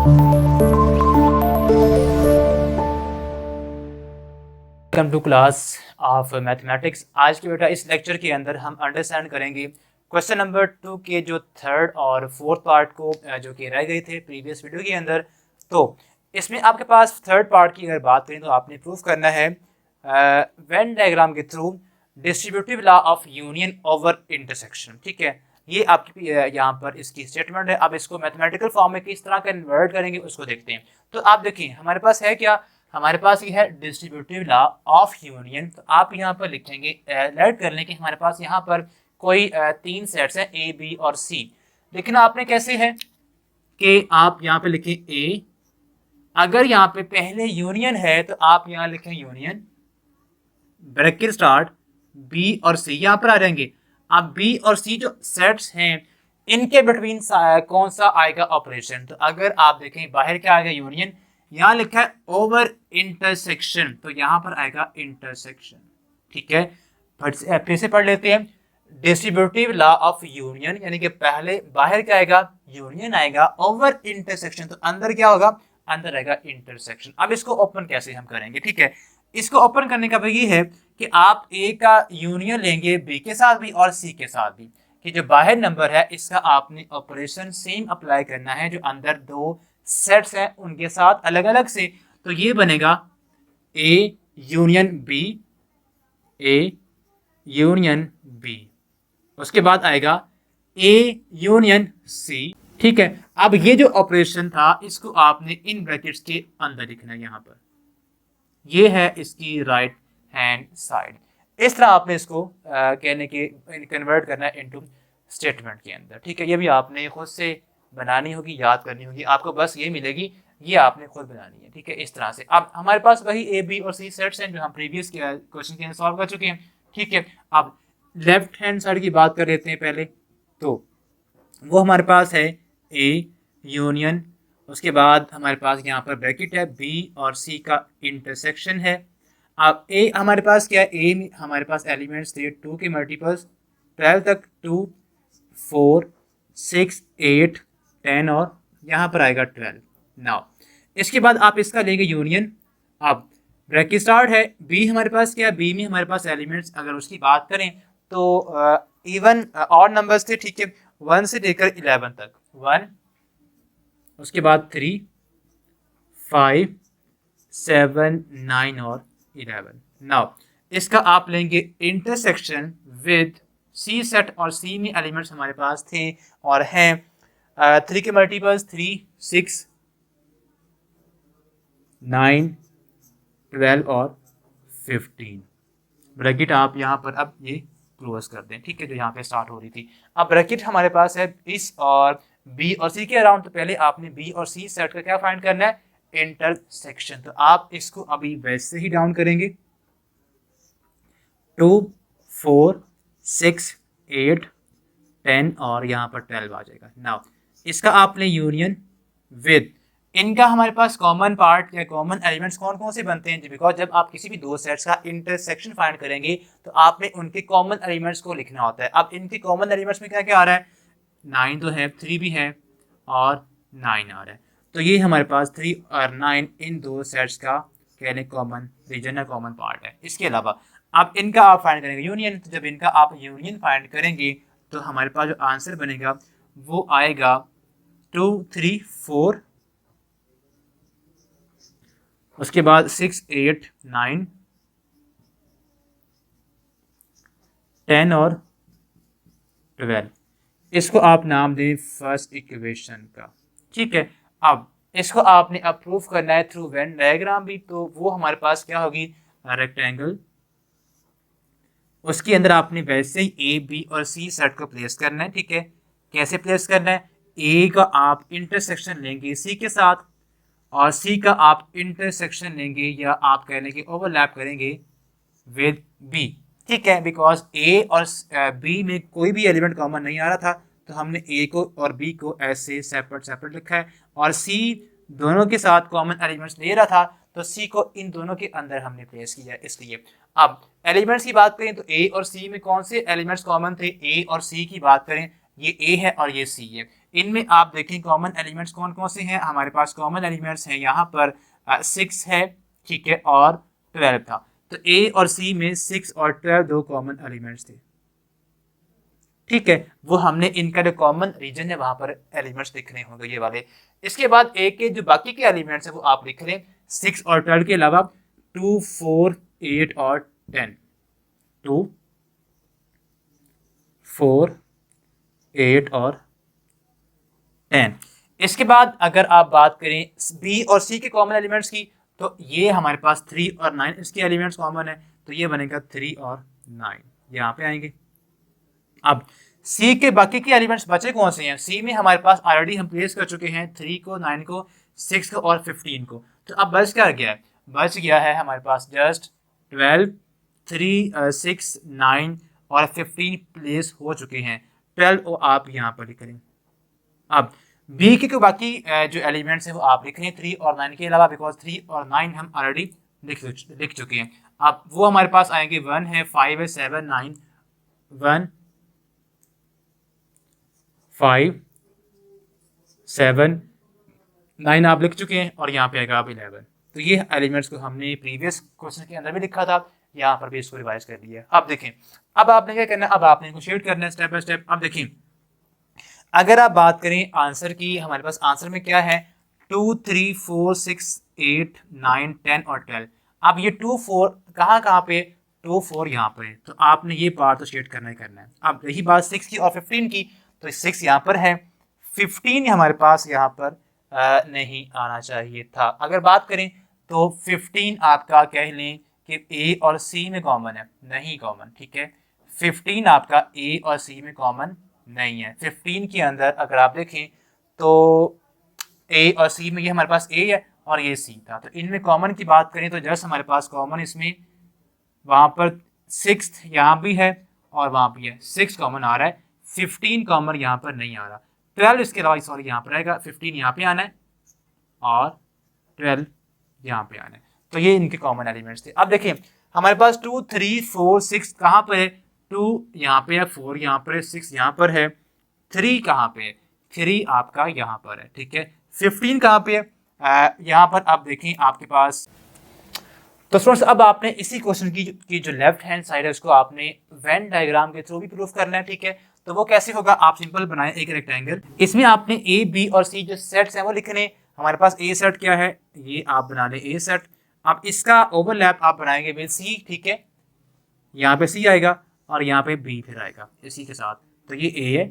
Welcome to class of mathematics. आज के बेटा इस लेक्चर के अंदर हम अंडरस्टैंड करेंगे क्वेश्चन नंबर 2 के जो थर्ड और फोर्थ पार्ट को जो कि रह गए थे प्रीवियस वीडियो के अंदर। तो इसमें आपके पास थर्ड पार्ट की अगर बात करें तो आपने प्रूफ करना है वेन डायग्राम के through distributive law of union over intersection. ठीक है, ये आपकी यहाँ पर इसकी स्टेटमेंट है। अब इसको मैथमेटिकल फॉर्म में किस तरह कन्वर्ट करेंगे उसको देखते हैं। तो आप देखिए हमारे पास है क्या, हमारे पास ये है डिस्ट्रीब्यूटिव लॉ ऑफ यूनियन। तो आप यहाँ पर लिखेंगे लेट कर लें कि हमारे पास यहाँ पर कोई तीन सेट्स हैं ए बी और सी। लेकिन आपने कैसे है कि आप यहाँ पे लिखें ए, अगर यहाँ पे पहले यूनियन है तो आप यहाँ लिखें यूनियन ब्रैकेट स्टार्ट बी और सी यहाँ पर आ जाएंगे। अब बी और सी जो सेट्स हैं इनके बिटवीन कौन सा आएगा ऑपरेशन। तो अगर आप देखें बाहर क्या आएगा यूनियन, यहाँ लिखा है ओवर इंटरसेक्शन, तो यहाँ पर आएगा इंटरसेक्शन। ठीक है, फिर से पढ़ लेते हैं। डिस्ट्रीब्यूटिव लॉ ऑफ यूनियन यानी कि पहले बाहर क्या आएगा यूनियन आएगा, ओवर इंटरसेक्शन तो अंदर क्या होगा, अंदर आएगा इंटरसेक्शन। अब इसको ओपन कैसे हम करेंगे। ठीक है, इसको ओपन करने का भाई ये है कि आप ए का यूनियन लेंगे बी के साथ भी और सी के साथ भी, कि जो बाहर नंबर है इसका आपने ऑपरेशन सेम अप्लाई करना है जो अंदर दो सेट्स हैं उनके साथ अलग अलग से। तो ये बनेगा A union B, A union B, उसके बाद आएगा ए यूनियन सी। ठीक है, अब ये जो ऑपरेशन था इसको आपने इन ब्रैकेट्स के अंदर लिखना है। यहाँ पर ये है इसकी राइट हैंड साइड। इस तरह आपने इसको कहने के कन्वर्ट करना है इनटू स्टेटमेंट के अंदर। ठीक है, ये भी आपने खुद से बनानी होगी, याद करनी होगी, आपको बस ये मिलेगी, ये आपने खुद बनानी है। ठीक है, इस तरह से। अब हमारे पास वही ए बी और सी सेट्स हैं जो हम प्रीवियस क्वेश्चन के सॉल्व कर चुके हैं। ठीक है, अब लेफ्ट हैंड साइड की बात कर लेते हैं पहले। तो वो हमारे पास है ए यूनियन, उसके बाद हमारे पास यहाँ पर ब्रैकेट है बी और सी का इंटरसेक्शन है। अब ए हमारे पास क्या है, ए हमारे पास एलिमेंट्स थे 2 के मल्टीपल्स 12 तक, 2 4 6 8 10 और यहाँ पर आएगा 12। नाउ इसके बाद आप इसका लेंगे यूनियन। अब ब्रैकेट स्टार्ट है बी, हमारे पास क्या है, बी में हमारे पास एलिमेंट्स अगर उसकी बात करें तो इवन ऑड नंबर्स थे। ठीक है, 1 से लेकर 11 तक, 1, उसके बाद 3 5 7 9 और 11। नाउ इसका आप लेंगे इंटरसेक्शन विद सी सेट, और सी में एलिमेंट्स हमारे पास थे और हैं 3 के मल्टीपल्स 3 6 9 12 और 15। ब्रैकेट आप यहाँ पर अब ये क्लोज कर दें। ठीक है, जो यहाँ पे स्टार्ट हो रही थी। अब ब्रैकेट हमारे पास है इस और बी और सी के अराउंड। तो पहले आपने बी और सी सेट का क्या फाइंड करना है, इंटरसेक्शन। तो आप इसको अभी वैसे ही डाउन करेंगे, 2 4 6 8 10 और यहाँ पर 12 आ जाएगा। नाउ इसका आपने यूनियन विद, इनका हमारे पास कॉमन पार्ट या कॉमन एलिमेंट्स कौन कौन से बनते हैं, बिकॉज जब आप किसी भी दो सेट्स का इंटरसेक्शन फाइंड करेंगे तो आपने उनके कॉमन एलिमेंट्स को लिखना होता है। अब इनके कॉमन एलिमेंट्स में क्या क्या आ रहा है, 9 तो है, 3 भी है और 9 आ रहा है। तो ये हमारे पास 3 और 9 इन दो सेट्स का कहने कॉमन रीजन है, कॉमन पार्ट है। इसके अलावा अब इनका आप फाइंड करेंगे यूनियन। तो जब इनका आप यूनियन फाइंड करेंगे तो हमारे पास जो आंसर बनेगा वो आएगा 2 3 4, उसके बाद 6 8 9 10 और 12। इसको आप नाम दें फर्स्ट इक्वेशन का। ठीक है, अब इसको आपने अप्रूव करना है थ्रू वेन डायग्राम भी। तो वो हमारे पास क्या होगी, रेक्टेंगल, उसके अंदर आपने वैसे ही ए बी और सी सेट को प्लेस करना है। ठीक है, कैसे प्लेस करना है, ए का आप इंटरसेक्शन लेंगे सी के साथ और सी का आप इंटरसेक्शन लेंगे या आप कहने के ओवरलैप करेंगे विद बी। ठीक है, बिकॉज ए और बी में कोई भी एलिमेंट कॉमन नहीं आ रहा था तो हमने ए को और बी को ऐसे सेपरेट सेपरेट लिखा है, और सी दोनों के साथ कॉमन एलिमेंट्स ले रहा था तो सी को इन दोनों के अंदर हमने प्लेस किया। इसलिए अब एलिमेंट्स की बात करें तो ए और सी में कौन से एलिमेंट्स कॉमन थे, ए और सी की बात करें ये ए है और ये सी है। इनमें आप देखें कॉमन एलिमेंट्स कौन कौन से हैं। हमारे पास कॉमन एलिमेंट्स हैं यहाँ पर 6 है, ठीक है, और 12 था। तो ए और सी में 6 और 12 दो कॉमन एलिमेंट्स थे, ठीक है। वो हमने इनका जो कॉमन रीजन है वहां पर एलिमेंट्स लिख रहे होंगे ये वाले। इसके बाद ए के जो बाकी के एलिमेंट्स हैं वो आप लिख रहे हैं 6 और 12 के अलावा 2, 4, 8 और 10। 2, 4, 8 और 10। इसके बाद अगर आप बात करें बी और सी के कॉमन एलिमेंट्स की, तो ये हमारे पास 3 और 9 इसके एलिमेंट्स कॉमन है, तो ये बनेगा 3 और 9 यहाँ पे आएंगे। अब सी के बाकी के एलिमेंट्स बचे कौन से हैं। सी में हमारे पास ऑलरेडी हम प्लेस कर चुके हैं 3 को, 9 को, 6 को और 15 को। तो अब बच क्या गया है, बच गया है हमारे पास जस्ट 12, 3, 6, 9 और 15 प्लेस हो चुके हैं। 12 को आप यहाँ पर लिख लें। अब बी के बाकी जो एलिमेंट्स हैं वो आप लिख रहे हैं 3 और 9 के अलावा, बिकॉज 3 और 9 हम ऑलरेडी लिख चुके हैं। अब वो हमारे पास आएंगे 1 है, 5 है, 7, 9, 1, 5, 7, 9 आप लिख चुके हैं और यहाँ पे आएगा आप 11। तो ये एलिमेंट्स को हमने प्रीवियस क्वेश्चन के अंदर भी लिखा था, यहाँ पर भी इसको रिवाइज कर लिया। अब देखें, अब आपने क्या करना है, अब आपने इनको शेड करना है स्टेप बाय स्टेप। अब देखें, अगर आप बात करें आंसर की, हमारे पास आंसर में क्या है 2, 3, 4, 6, 8, 9, 10 और 12। अब ये 2, 4 कहाँ पे, 2, 4 यहाँ पर है, तो आपने ये पार्ट तो शेड करना ही करना है। अब रही बात 6 की और 15 की, तो 6 यहाँ पर है, 15 हमारे पास यहाँ पर नहीं आना चाहिए था। अगर बात करें तो 15 आपका कह लें कि ए और सी में कॉमन है, नहीं कॉमन, ठीक है। 15 आपका ए और सी में कॉमन नहीं है। 15 के अंदर अगर आप देखें तो ए और सी में ये हमारे पास ए है और ये सी था, तो इनमें कॉमन की बात करें तो जस्ट हमारे पास कॉमन इसमें वहाँ पर 6 यहाँ भी है और वहाँ भी है, 6 कॉमन आ रहा है, 15 कॉमन यहाँ पर नहीं आ रहा। 12 इसके अलावा सॉरी यहाँ पर आएगा, 15 यहाँ पे आना है और 12 यहाँ पे आना है। तो ये इनके कॉमन एलिमेंट्स थे। अब देखिए हमारे पास 2, 3, 4, 6 कहाँ पर है, 2 यहाँ पे है, 4 यहाँ पर है, 6 यहाँ पर है, 3 कहाँ पे है, 3 आपका यहाँ पर है, ठीक है। 15 कहाँ पे है, यहाँ पर आप देखें आपके पास। तो स्टूडेंट्स अब आपने इसी क्वेश्चन की जो लेफ्ट हैंड साइड है उसको आपने वेन डायग्राम के थ्रू भी प्रूफ करना है, ठीक है। तो वो कैसे होगा, आप सिंपल बनाएं एक रेक्टेंगल, इसमें आपने ए, बी और सी जो सेट्स हैं वो लिखने। हमारे पास ए सेट क्या है, ये आप बना लें ए सेट। अब इसका ओवरलैप आप बनाएंगे विद सी, ठीक है, यहाँ पे सी आएगा और यहाँ पे बी फिर आएगा इसी के साथ। तो ये ए है,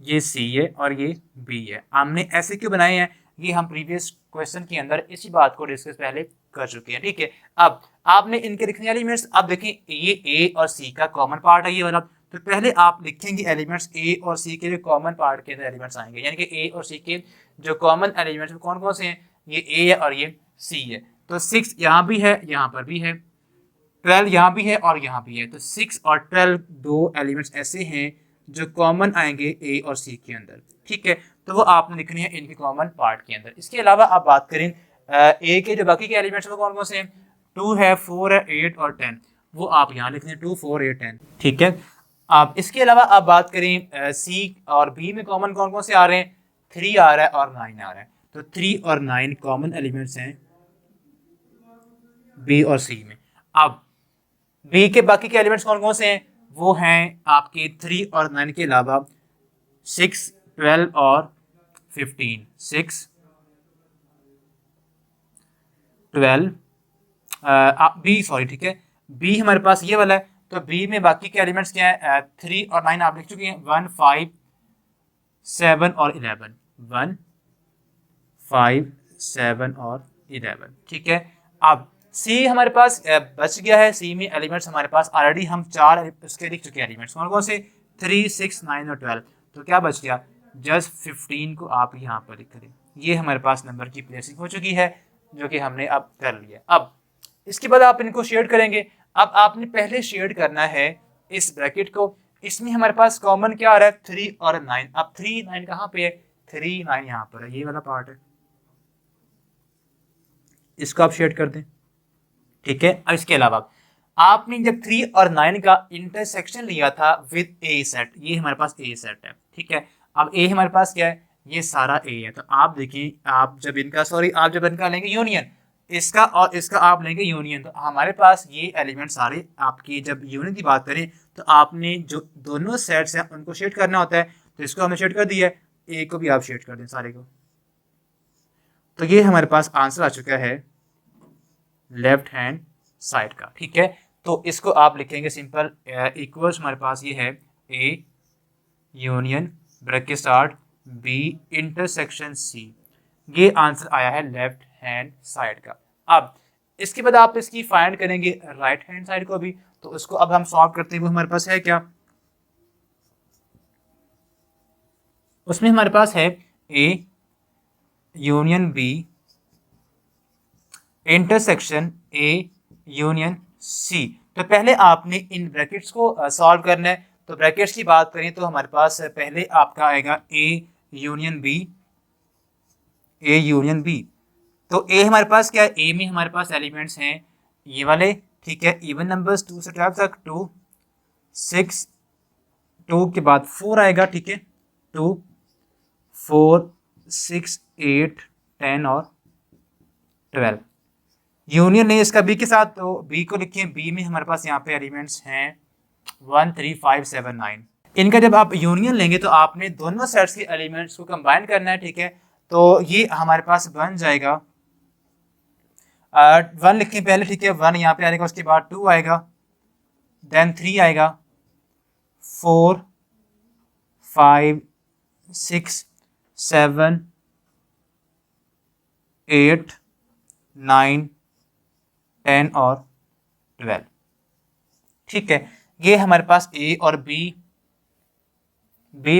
ये सी है और ये बी है। हमने ऐसे क्यों बनाए हैं, ये हम प्रीवियस क्वेश्चन के अंदर इसी बात को डिस्कस पहले कर चुके हैं, ठीक है। अब आपने इनके लिखने एलिमेंट्स, अब देखें ये ए और सी का कॉमन पार्ट है ये वाला, तो पहले आप लिखेंगे एलिमेंट्स ए और सी के जो कॉमन पार्ट के अंदर एलिमेंट्स आएंगे, यानी कि ए और सी के जो कॉमन एलिमेंट्स कौन कौन से हैं, ये ए है और ये सी है। तो 6 यहाँ भी है, यहाँ पर भी है, 12 यहाँ भी है और यहाँ भी है। तो 6 और 12 दो एलिमेंट्स ऐसे हैं जो कॉमन आएंगे ए और सी के अंदर, ठीक है। तो वो आपने लिखनी है इनके कॉमन पार्ट के अंदर। इसके अलावा आप बात करें ए के जो बाकी के एलिमेंट्स वो कौन कौन से हैं, 2 है, 4 है, 8 और 10, वो आप यहाँ लिख लें 2, 4, 8, 10, ठीक है। अब इसके अलावा आप बात करें सी और बी में कॉमन कौन कौन से आ रहे हैं, 3 आ रहा है और 9 आ रहा है। तो 3 और 9 कॉमन एलिमेंट्स हैं बी और सी में। अब बी के बाकी के एलिमेंट्स कौन कौन से हैं, वो हैं आपके 3 और 9 के अलावा 6, 12 और 15, 6, 12 बी सॉरी, ठीक है, बी हमारे पास ये वाला है। तो बी में बाकी के एलिमेंट्स क्या है, 3 और 9 आप लिख चुके हैं, 1, 5, 7 और 11, 1, 5, 7 और 11, ठीक है। अब सी हमारे पास बच गया है, सी में एलिमेंट्स हमारे पास ऑलरेडी हम 4 उसके लिख चुके हैं एलिमेंट्स, कौन कौन से, 3, 6, 9 और 12। तो क्या बच गया, जस्ट 15 को आप यहाँ पर लिख करें। ये हमारे पास नंबर की प्लेसिंग हो चुकी है जो कि हमने अब कर लिया। अब इसके बाद आप इनको शेड करेंगे। अब आपने पहले शेड करना है इस ब्रैकेट को, इसमें हमारे पास कॉमन क्या आ रहा है, 3 और 9। अब 3, 9 कहाँ पे है, 3, 9 यहाँ पर है, ये वाला पार्ट है, इसको आप शेड कर दें, ठीक है। अब इसके अलावा आपने जब 3 और 9 का इंटरसेक्शन लिया था विद ए सेट, ये हमारे पास ए सेट है, ठीक है। अब ए हमारे पास क्या है, ये सारा ए है। तो आप देखिए, आप जब इनका लेंगे यूनियन, इसका और इसका आप लेंगे यूनियन, तो हमारे पास ये एलिमेंट सारे आपकी, जब यूनियन की बात करें तो आपने जो दोनों सेट्स हैं उनको शेड करना होता है। तो इसको हमने शेड कर दिया है, ए को भी आप शेड कर दें सारे को। तो ये हमारे पास आंसर आ चुका है लेफ्ट हैंड साइड का, ठीक है। तो इसको आप लिखेंगे सिंपल, इक्वल्स हमारे पास ये है A union bracket start B intersection C. ये आंसर आया है लेफ्ट हैंड साइड का। अब इसके बाद आप इसकी फाइंड करेंगे राइट हैंड साइड को भी। तो उसको अब हम सॉल्व करते हुए हमारे पास है क्या, उसमें हमारे पास है A union B intersection A union C. तो पहले आपने इन ब्रैकेट्स को सॉल्व करना है। तो ब्रैकेट्स की बात करें तो हमारे पास पहले आपका आएगा A union B, A union B. तो ए हमारे पास क्या है, ए में हमारे पास एलिमेंट्स हैं ये वाले, ठीक है, इवन नंबर्स 2 से 12 तक, 2 6, 2 के बाद 4 आएगा, ठीक है, 2 4 6 8 10 और 12। यूनियन नहीं इसका बी के साथ, तो बी को लिखें, बी में हमारे पास यहाँ पे एलिमेंट्स हैं 1 3 5 7 9। इनका जब आप यूनियन लेंगे तो आपने दोनों सेट्स के एलिमेंट्स को कंबाइन करना है, ठीक है। तो ये हमारे पास बन जाएगा 1 लिखें पहले, ठीक है, 1 यहाँ पे आएगा, उसके बाद 2 आएगा, देन 3 आएगा, 4 5 6 7 8 9 10 और 12, ठीक है। ये हमारे पास ए और बी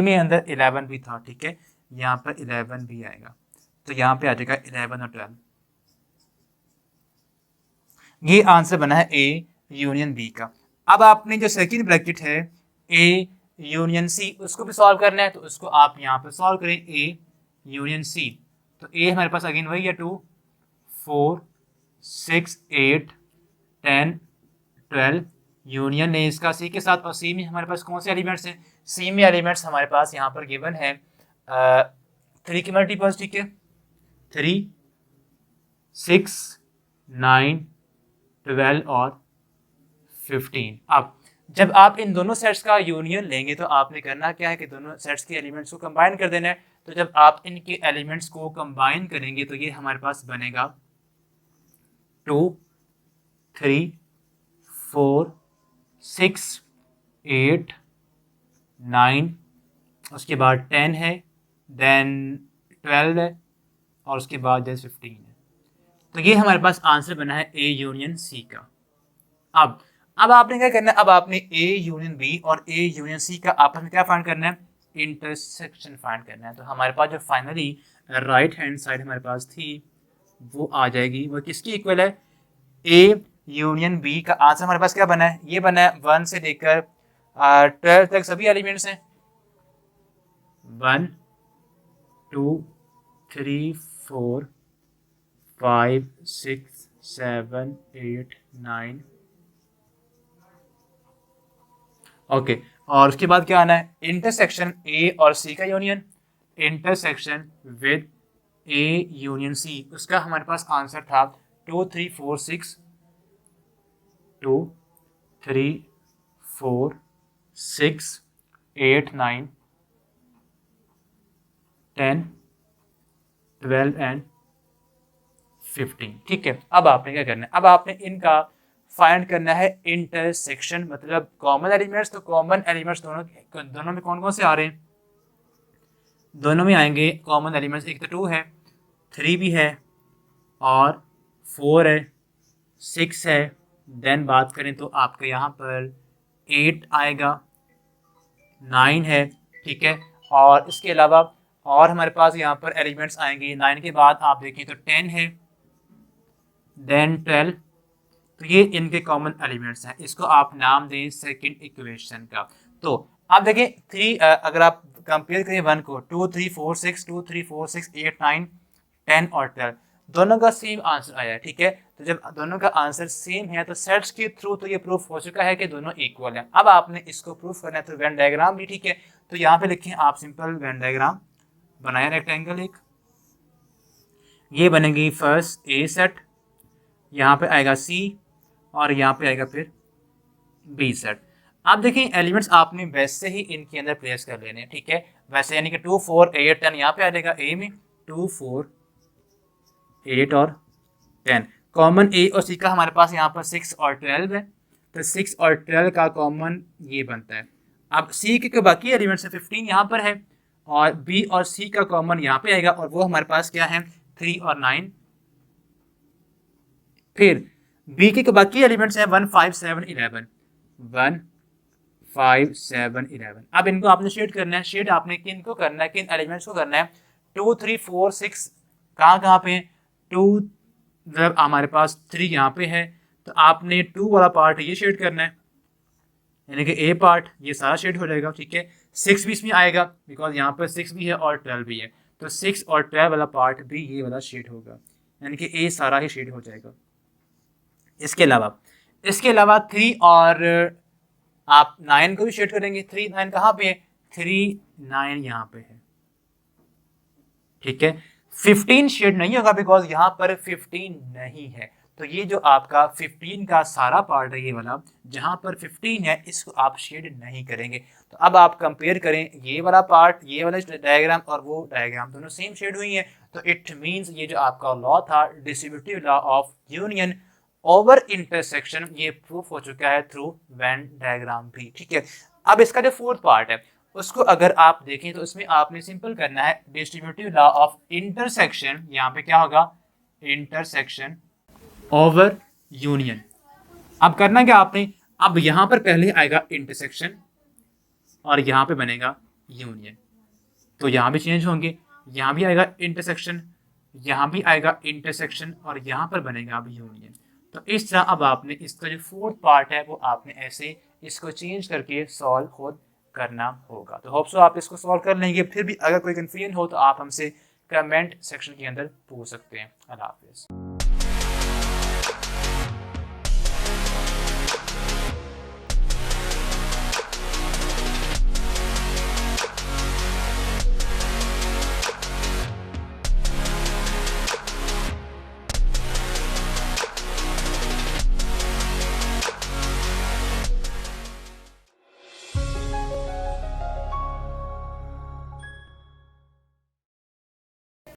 में अंदर 11 भी था, ठीक है, यहाँ पर 11 भी आएगा, तो यहाँ पे आ जाएगा 11 और 12। ये आंसर बना है ए यूनियन बी का। अब आपने जो सेकंड ब्रैकेट है ए यूनियन सी, उसको भी सॉल्व करना है। तो उसको आप यहाँ पे सॉल्व करें, ए यूनियन सी। तो ए हमारे पास अगेन वही है 2 4 6 8 10 12, यूनियन नहीं इसका सी के साथ। और सी में हमारे पास कौन से एलिमेंट्स हैं, सी में एलिमेंट्स हमारे पास यहाँ पर गिवन है 3 के मल्टीपल्स, ठीक है, 3 6 9 12 और 15। अब जब आप इन दोनों सेट्स का यूनियन लेंगे तो आपने करना क्या है कि दोनों सेट्स के एलिमेंट्स को कंबाइन कर देना है। तो जब आप इनके एलिमेंट्स को कंबाइन करेंगे तो ये हमारे पास बनेगा 2 3 4 6 8 9, उसके बाद 10 है, देन 12 है, और उसके बाद 15 है। तो ये हमारे पास आंसर बना है ए यूनियन सी का। अब आपने क्या करना है, अब आपने ए यूनियन बी और ए यूनियन सी का आपस में क्या फाइंड करना है, इंटरसेक्शन फाइंड करना है। तो हमारे पास जो फाइनली राइट हैंड साइड हमारे पास थी वो आ जाएगी, वो किसकी इक्वल है, ए यूनियन बी का। आंसर हमारे पास क्या बना है, ये बना है 1 से लेकर 12 तक सभी एलिमेंट्स हैं, 1 2 3 4 5 6 7 8 9, ओके। और उसके बाद क्या आना है, इंटरसेक्शन ए और सी का union, intersection with A union C. उसका हमारे पास आंसर था 2 3 4 6 2 3 4 6 8 9 10 12 एंड 15, ठीक है। अब आपने क्या करना है, अब आपने इनका फाइंड करना है इंटरसेक्शन, मतलब कॉमन एलिमेंट्स। तो कॉमन एलिमेंट्स दोनों में कौन कौन से आ रहे हैं, दोनों में आएंगे कॉमन एलिमेंट्स, एक तो 2 है, 3 भी है, और 4 है, 6 है, देन बात करें तो आपके यहाँ पर 8 आएगा, 9 है, ठीक है। और इसके अलावा और हमारे पास यहाँ पर एलिमेंट्स आएंगे 9 के बाद आप देखें तो 10 है, देन 12। तो ये इनके कॉमन एलिमेंट्स हैं। इसको आप नाम दें सेकंड इक्वेशन का। तो आप देखें 3, अगर आप कंपेयर करें 1 को, 2 3 4 6 2 3 4 6 8 9 10 और 12 दोनों का सेम आंसर आया है, ठीक है। तो जब दोनों का आंसर सेम है तो सेट्स के थ्रू तो ये प्रूफ हो चुका है कि दोनों इक्वल हैं। अब आपने इसको प्रूफ करना है तो वेन डायग्राम भी ठीक है, तो यहाँ पे लिखें आप सिंपल वेन डायग्राम बनाए रेक्टेंगल एक, ये बनेगी फर्स्ट ए सेट, यहाँ पे आएगा सी और यहाँ पे आएगा फिर बी सेट। आप देखें एलिमेंट्स आपने वैसे ही इनके अंदर प्लेस कर लेने, ठीक है, वैसे यानी कि 2 4 8 10 यहाँ पे आ जाएगा ए में 2 4 8 और 10। कॉमन ए और सी का हमारे पास यहाँ पर 6 और 12 है, तो 6 और 12 का कॉमन ये बनता है। अब सी के बाकी एलिमेंट्स है 15 यहाँ पर है, और बी और सी का कॉमन यहाँ पे आएगा, और वो हमारे पास क्या है 3 और 9। फिर बी के बाकी एलिमेंट्स है 1 5 7 11 1 5 7 11। अब इनको आपने शेड करना है, शेड आपने किन को करना है, किन एलिमेंट्स को करना है, 2 3 4 6 कहाँ पे है, 2 जब हमारे पास 3 यहाँ पे है तो आपने 2 वाला पार्ट ये शेड करना है, यानी कि ए पार्ट ये सारा शेड हो जाएगा, ठीक है। 6 भी इसमें आएगा बिकॉज यहाँ पर 6 भी है और 12 भी है, तो 6 और 12 वाला पार्ट भी ये वाला शेड होगा, यानी कि ए सारा ही शेड हो जाएगा। इसके अलावा 3 और आप 9 को भी शेड करेंगे। 3 9 कहाँ पे है, 3 9 यहाँ पे है, ठीक है। 15 शेड नहीं होगा बिकॉज यहाँ पर 15 नहीं है, तो ये जो आपका 15 का सारा पार्ट है ये वाला जहाँ पर 15 है इसको आप शेड नहीं करेंगे। तो अब आप कंपेयर करें ये वाला पार्ट, ये वाला डायग्राम और वो डायग्राम, दोनों सेम शेड हुई है, तो इट मीन्स ये जो आपका लॉ था distributive law of union over intersection ये प्रूफ हो चुका है थ्रू वेन डायग्राम भी, ठीक है। अब इसका जो फोर्थ पार्ट है उसको अगर आप देखें तो इसमें आपने सिंपल करना है डिस्ट्रीब्यूटिव लॉ ऑफ इंटरसेक्शन, यहाँ पे क्या होगा इंटरसेक्शन ओवर यूनियन। अब करना क्या आपने, अब यहाँ पर पहले आएगा इंटरसेक्शन और यहाँ पे बनेगा यूनियन, तो यहाँ भी चेंज होंगे, यहाँ भी आएगा इंटरसेक्शन, यहाँ भी आएगा इंटरसेक्शन और यहाँ पर बनेगा अब यूनियन। तो इस तरह अब आपने इसका जो फोर्थ पार्ट है वो आपने ऐसे इसको चेंज करके सॉल्व खुद करना होगा। तो होप सो आप इसको सॉल्व कर लेंगे। फिर भी अगर कोई कंफ्यूजन हो तो आप हमसे कमेंट सेक्शन के अंदर पूछ सकते हैं। अल्लाह हाफिज़।